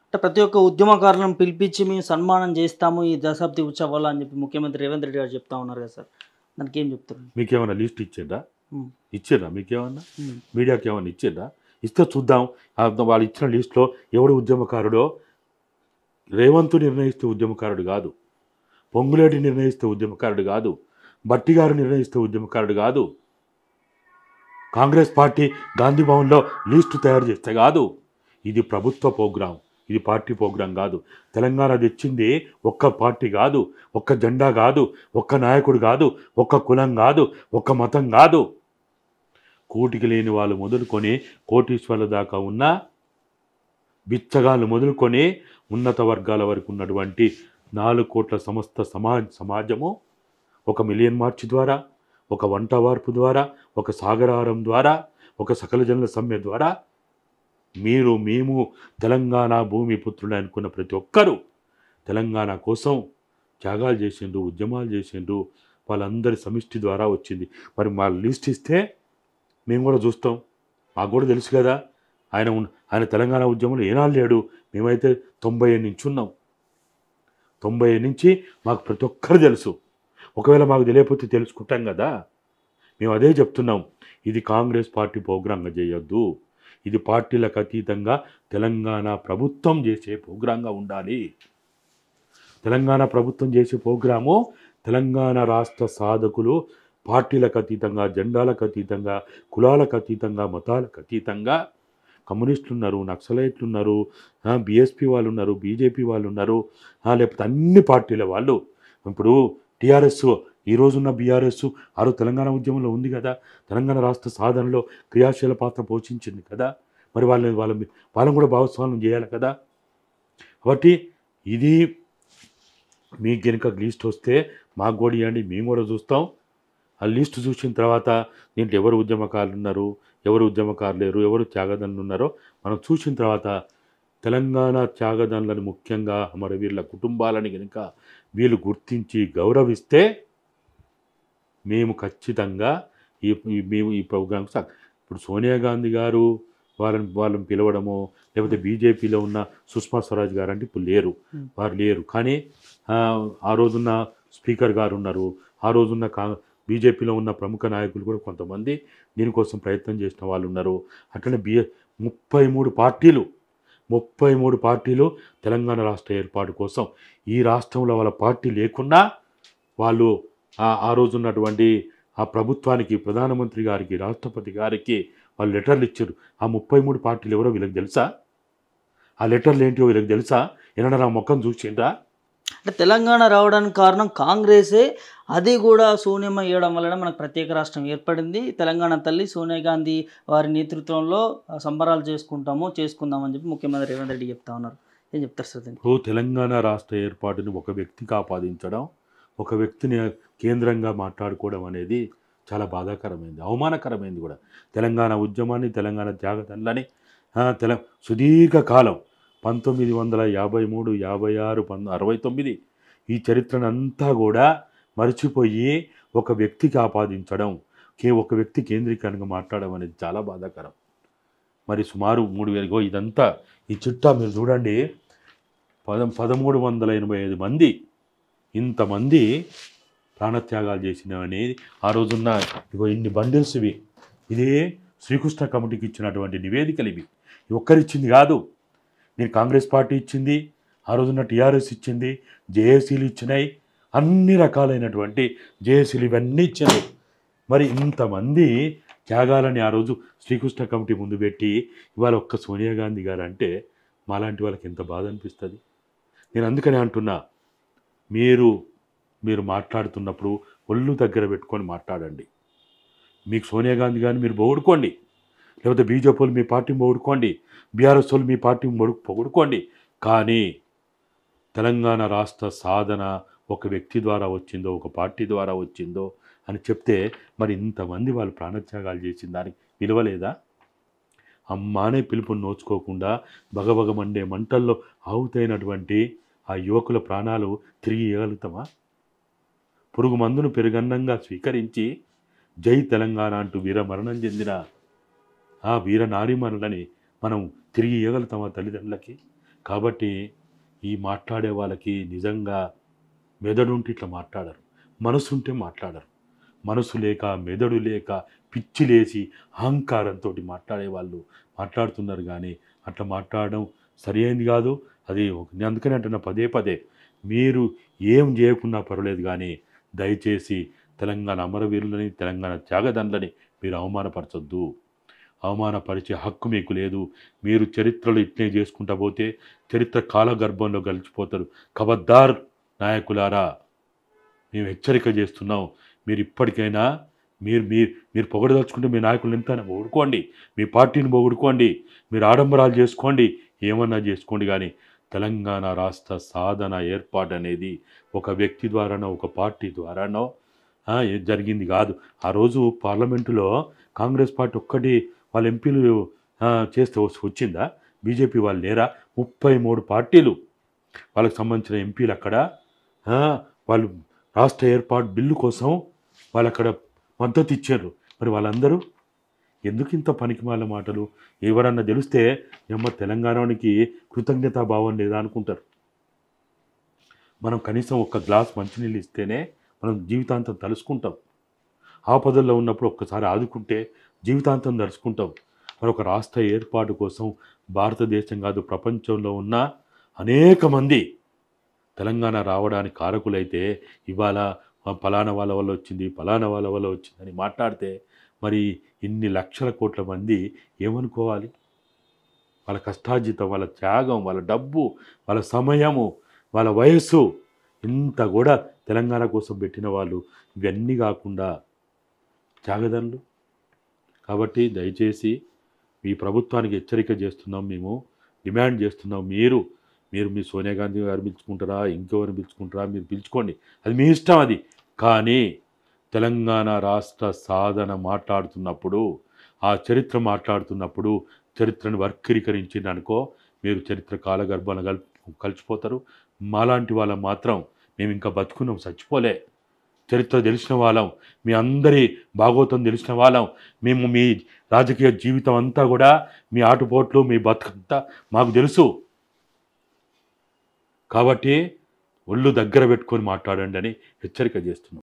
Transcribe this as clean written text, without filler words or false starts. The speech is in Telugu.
అంటే ప్రతి ఒక్క ఉద్యమకారులను పిలిపించి మేము సన్మానం చేస్తాము ఈ దశాబ్ది ఉత్సవాలు అని చెప్పి ముఖ్యమంత్రి రేవంత్ రెడ్డి గారు చెప్తా ఉన్నారు కదా సార్. దానికి ఏం చెప్తారు? మీకేమైనా లిస్ట్ ఇచ్చిండ్రా? హ్మ్. ఇచ్చిండ్రా మీకేమన్నా? హ్మ్. మీడియాకి ఏమన్నా ఇచ్చిండ్రా? ఇస్తే చూద్దాం. వాళ్ళు ఇచ్చిన లిస్టులో ఎవడు ఉద్యమకారుడో. రేవంత్ నిర్ణయిస్తే ఉద్యమకారుడు కాదు, పొంగులేటి నిర్ణయిస్తే ఉద్యమకారుడు కాదు, బట్టి గారు నిర్ణయిస్తే ఉద్యమకారుడు కాదు, కాంగ్రెస్ పార్టీ గాంధీ భవన్లో లిస్టు తయారు చేస్తే కాదు. ఇది ప్రభుత్వ ప్రోగ్రాం, ఇది పార్టీ ప్రోగ్రాం కాదు. తెలంగాణ తెచ్చింది ఒక్క పార్టీ కాదు, ఒక్క జెండా కాదు, ఒక్క నాయకుడు కాదు, ఒక్క కులం కాదు, ఒక్క మతం కాదు. కూటికి లేని వాళ్ళు మొదలుకొని కోటీశ్వర్ల దాకా ఉన్న బిచ్చగాళ్ళు మొదలుకొని ఉన్నత వర్గాల వరకు ఉన్నటువంటి 4 కోట్ల సమస్త సమాజము ఒక మిలియన్ మార్చ్ ద్వారా, ఒక వంట వార్పు ద్వారా, ఒక సాగరహారం ద్వారా, ఒక సకల జనుల సమ్మె ద్వారా మీరు మేము తెలంగాణ భూమి పుత్రుడు అనుకున్న ప్రతి ఒక్కరూ తెలంగాణ కోసం త్యాగాలు చేసిండ్రు, ఉద్యమాలు చేసిండ్రు. వాళ్ళందరి సమిష్టి ద్వారా వచ్చింది. మరి మా లిస్ట్ ఇస్తే మేము కూడా చూస్తాం. మాకు కూడా తెలుసు కదా ఆయన తెలంగాణ ఉద్యమంలో ఏనాడు లేడు. మేమైతే 90 నుంచి ఉన్నాం. 90 నుంచి మాకు ప్రతి ఒక్కరు తెలుసు. ఒకవేళ మాకు తెలియకపోతే తెలుసుకుంటాం కదా. మేము అదే చెప్తున్నాం. ఇది కాంగ్రెస్ పార్టీ ప్రోగ్రాంగా చేయొద్దు. ఇది పార్టీలకు అతీతంగా తెలంగాణ ప్రభుత్వం చేసే ప్రోగ్రాంగా ఉండాలి. తెలంగాణ ప్రభుత్వం చేసే ప్రోగ్రాము తెలంగాణ రాష్ట్ర సాధకులు పార్టీలకు అతీతంగా, జెండాలకు అతీతంగా, కులాలకు అతీతంగా, మతాలకు అతీతంగా కమ్యూనిస్టులు ఉన్నారు, నక్సలైట్లు ఉన్నారు, బీఎస్పీ వాళ్ళు ఉన్నారు, బీజేపీ వాళ్ళు ఉన్నారు, లేకపోతే అన్ని పార్టీల వాళ్ళు. ఇప్పుడు టీఆర్ఎస్ ఈరోజున్న బీఆర్ఎస్ ఆరో తెలంగాణ ఉద్యమంలో ఉంది కదా, తెలంగాణ రాష్ట్ర సాధనలో క్రియాశీల పాత్ర పోషించింది కదా. మరి వాళ్ళని కూడా భాగస్వామ్యం చేయాలి కదా. కాబట్టి ఇది మీకు కనుక లిస్ట్ వస్తే మాకు కూడా ఇవ్వండి, మేము కూడా చూస్తాం. ఆ లిస్ట్ చూసిన తర్వాత దీంట్లో ఎవరు ఉద్యమకారులు ఉన్నారు, ఎవరు ఉద్యమకారులు లేరు, ఎవరు త్యాగదనులు ఉన్నారో మనం చూసిన తర్వాత తెలంగాణ త్యాగదనులను, ముఖ్యంగా అమరవీరుల కుటుంబాలని కనుక వీళ్ళు గుర్తించి గౌరవిస్తే మేము ఖచ్చితంగా మేము ఈ ప్రోగ్రామ్ ఇప్పుడు సోనియా గాంధీ గారు వాళ్ళని పిలవడము, లేకపోతే బీజేపీలో ఉన్న సుష్మా స్వరాజ్ గారు అంటే ఇప్పుడు లేరు, వారు లేరు. కానీ ఆ రోజున్న స్పీకర్ గారు ఉన్నారు, ఆ రోజున్న బీజేపీలో ఉన్న ప్రముఖ నాయకులు కూడా కొంతమంది దీనికోసం ప్రయత్నం చేసిన వాళ్ళు ఉన్నారు. అట్లనే 33 పార్టీలు తెలంగాణ రాష్ట్ర ఏర్పాటు కోసం ఈ రాష్ట్రంలో వాళ్ళ పార్టీ లేకున్నా వాళ్ళు ఆ రోజున్నటువంటి ఆ ప్రభుత్వానికి, ప్రధానమంత్రి గారికి, రాష్ట్రపతి గారికి వాళ్ళు లెటర్లు ఇచ్చారు. ఆ 33 పార్టీలు ఎవరో వీళ్ళకి తెలుసా? ఆ లెటర్లు ఏంటో వీళ్ళకి తెలుసా? ఏమన్నా నా ముఖం చూసిండ్రా? అంటే తెలంగాణ రావడానికి కారణం కాంగ్రెసే. అది కూడా సోనియమ్మ ఇవ్వడం వలన మనకు ప్రత్యేక రాష్ట్రం ఏర్పడింది. తెలంగాణ తల్లి సోనియా గాంధీ వారి నేతృత్వంలో సంబరాలు చేసుకుందామని చెప్పి ముఖ్యమంత్రి రేవంత్ రెడ్డి చెప్తా ఉన్నారు. ఏం చెప్తారు సార్ దీనికి? తెలంగాణ రాష్ట్ర ఏర్పాటుని ఒక వ్యక్తికి ఆపాదించడం, ఒక వ్యక్తిని కేంద్రంగా మాట్లాడుకోవడం అనేది చాలా బాధాకరమైంది, అవమానకరమైంది కూడా. తెలంగాణ ఉద్యమాన్ని, తెలంగాణ త్యాగదనులని సుదీర్ఘకాలం 1953, 56, 69 ఈ చరిత్రనంతా కూడా మర్చిపోయి ఒక వ్యక్తికి ఆపాదించడం, ఒక వ్యక్తి కేంద్రీకరణగా మాట్లాడడం అనేది చాలా బాధాకరం. మరి సుమారు 3000 ఇదంతా ఈ చిట్టా మీరు చూడండి, 1385 మంది, ఇంతమంది ప్రాణత్యాగాలు చేసినవని ఆ రోజున్న ఇన్ని బండిల్స్ ఇవి. ఇదే శ్రీకృష్ణ కమిటీకి ఇచ్చినటువంటి నివేదికలు ఇవి. ఒక్కరిచ్చింది కాదు. నేను కాంగ్రెస్ పార్టీ ఇచ్చింది, ఆ రోజున్న టీఆర్ఎస్ ఇచ్చింది, జేఏసీలు ఇచ్చినాయి, అన్ని రకాలైనటువంటి జేఏసీలు ఇవన్నీ ఇచ్చారు. మరి ఇంతమంది త్యాగాలని ఆ రోజు శ్రీకృష్ణ కమిటీ ముందు పెట్టి ఇవాళ ఒక్క సోనియా గాంధీ గారు అంటే మాలాంటి వాళ్ళకి ఎంత బాధ అనిపిస్తుంది. నేను అందుకనే అంటున్నా, మీరు మాట్లాడుతున్నప్పుడు ఒళ్ళు దగ్గర పెట్టుకొని మాట్లాడండి. మీకు సోనియా గాంధీ గారిని మీరు పొగుడుకోండి, లేకపోతే బీజేపీ వాళ్ళు మీ పార్టీని పొగుడుకోండి, బీఆర్ఎస్ వాళ్ళు మీ పార్టీని పొగుడుకోండి. కానీ తెలంగాణ రాష్ట్ర సాధన ఒక వ్యక్తి ద్వారా వచ్చిందో, ఒక పార్టీ ద్వారా వచ్చిందో అని చెప్తే మరి ఇంతమంది వాళ్ళు ప్రాణత్యాగాలు చేసిన దానికి విలువలేదా? అమ్మ అనే పిలుపుని నోచుకోకుండా బగబగమండే మంటల్లో ఆహుతైనటువంటి ఆ యువకుల ప్రాణాలు తిరిగి ఇవ్వగలుగుతామా? పురుగు మందును పెరుగన్నంగా స్వీకరించి జై తెలంగాణ అంటూ వీరమరణం చెందిన ఆ వీర నారీమణులని మనం తిరిగి ఇవ్వగలుగుతామా తల్లిదండ్రులకి? కాబట్టి ఈ మాట్లాడే వాళ్ళకి నిజంగా మెదడుంటే ఇట్లా మాట్లాడరు, మనసుంటే మాట్లాడరు. మనసు లేక మెదడు లేక పిచ్చి లేచి అహంకారంతో మాట్లాడే వాళ్ళు మాట్లాడుతున్నారు. కానీ అట్లా మాట్లాడడం సరి అయింది కాదు. అది నేను అందుకని అంటున్నా పదే పదే, మీరు ఏం చేయకున్నా పర్వాలేదు కానీ దయచేసి తెలంగాణ అమరవీరులని, తెలంగాణ త్యాగదండ్రులని మీరు అవమానపరచొద్దు. అవమానపరిచే హక్కు మీకు లేదు. మీరు చరిత్రలో ఇట్లే చేసుకుంటా పోతే చరిత్ర కాలగర్భంలో గలిచిపోతారు. ఖబర్దార్ నాయకులారా, మేము హెచ్చరిక చేస్తున్నాం. మీరు ఇప్పటికైనా మీరు మీరు మీరు పొగడదలుచుకుంటే మీ నాయకులను ఎంతైనా పొగుడుకోండి, మీ పార్టీని పొగుడుకోండి, మీరు ఆడంబరాలు చేసుకోండి, ఏమన్నా చేసుకోండి. కానీ తెలంగాణ రాష్ట్ర సాధన ఏర్పాటు అనేది ఒక వ్యక్తి ద్వారానో ఒక పార్టీ ద్వారానో జరిగింది కాదు. ఆ రోజు పార్లమెంటులో కాంగ్రెస్ పార్టీ ఒక్కటి వాళ్ళ ఎంపీలు చేస్తే వచ్చిందా? బీజేపీ వాళ్ళు లేరా? 33 పార్టీలు వాళ్ళకి సంబంధించిన ఎంపీలు అక్కడ వాళ్ళు రాష్ట్ర ఏర్పాటు బిల్లు కోసం వాళ్ళు అక్కడ మద్దతు ఇచ్చారు. మరి వాళ్ళందరూ ఎందుకు ఇంత పనికిమాల మాటలు? ఎవరన్నా తెలిస్తే తెలంగాణకి కృతజ్ఞతాభావం లేదా అనుకుంటారు. మనం కనీసం ఒక గ్లాస్ మంచినీళ్ళు ఇస్తేనే మనం జీవితాంతం తలుసుకుంటాం. ఆపదల్లో ఉన్నప్పుడు ఒక్కసారి ఆదుకుంటే జీవితాంతం తలుసుకుంటాం. మరి ఒక రాష్ట్ర ఏర్పాటు కోసం భారతదేశం కాదు ప్రపంచంలో ఉన్న అనేక మంది తెలంగాణ రావడానికి కారకులైతే ఇవాళ ఫలానా వాళ్ళ వల్ల వచ్చింది, ఫలానా వాళ్ళ వల్ల వచ్చిందని మాట్లాడితే మరి ఇన్ని లక్షల కోట్ల మంది ఏమనుకోవాలి? వాళ్ళ కష్టార్జితం, వాళ్ళ త్యాగం, వాళ్ళ డబ్బు, వాళ్ళ సమయము, వాళ్ళ వయస్సు ఇంత కూడా తెలంగాణ కోసం పెట్టిన వాళ్ళు ఇవన్నీ కాకుండా త్యాగదనులు. కాబట్టి దయచేసి ఈ ప్రభుత్వానికి హెచ్చరిక చేస్తున్నాం, మేము డిమాండ్ చేస్తున్నాం. మీరు మీ సోనియా గాంధీ గారు పిలుచుకుంటారా, ఇంకెవరిని పిలుచుకుంటారా, మీరు పిలుచుకోండి, అది మీ ఇష్టం. అది కానీ తెలంగాణ రాష్ట్ర సాధన మాట్లాడుతున్నప్పుడు, ఆ చరిత్ర మాట్లాడుతున్నప్పుడు చరిత్రను వక్రీకరించిందనుకో మీరు చరిత్ర కాలగర్భాన్ని కలిసిపోతారు. మాలాంటి వాళ్ళం మాత్రం మేము ఇంకా బతుకున్నాం, చచ్చిపోలే. చరిత్ర తెలిసిన వాళ్ళం, మీ అందరి భాగోతం తెలిసిన వాళ్ళం. మేము మీ రాజకీయ జీవితం అంతా కూడా మీ ఆటుపోట్లు, మీ బతుకంతా మాకు తెలుసు. కాబట్టి ఒళ్ళు దగ్గర పెట్టుకొని మాట్లాడండి అని హెచ్చరిక చేస్తున్నాం.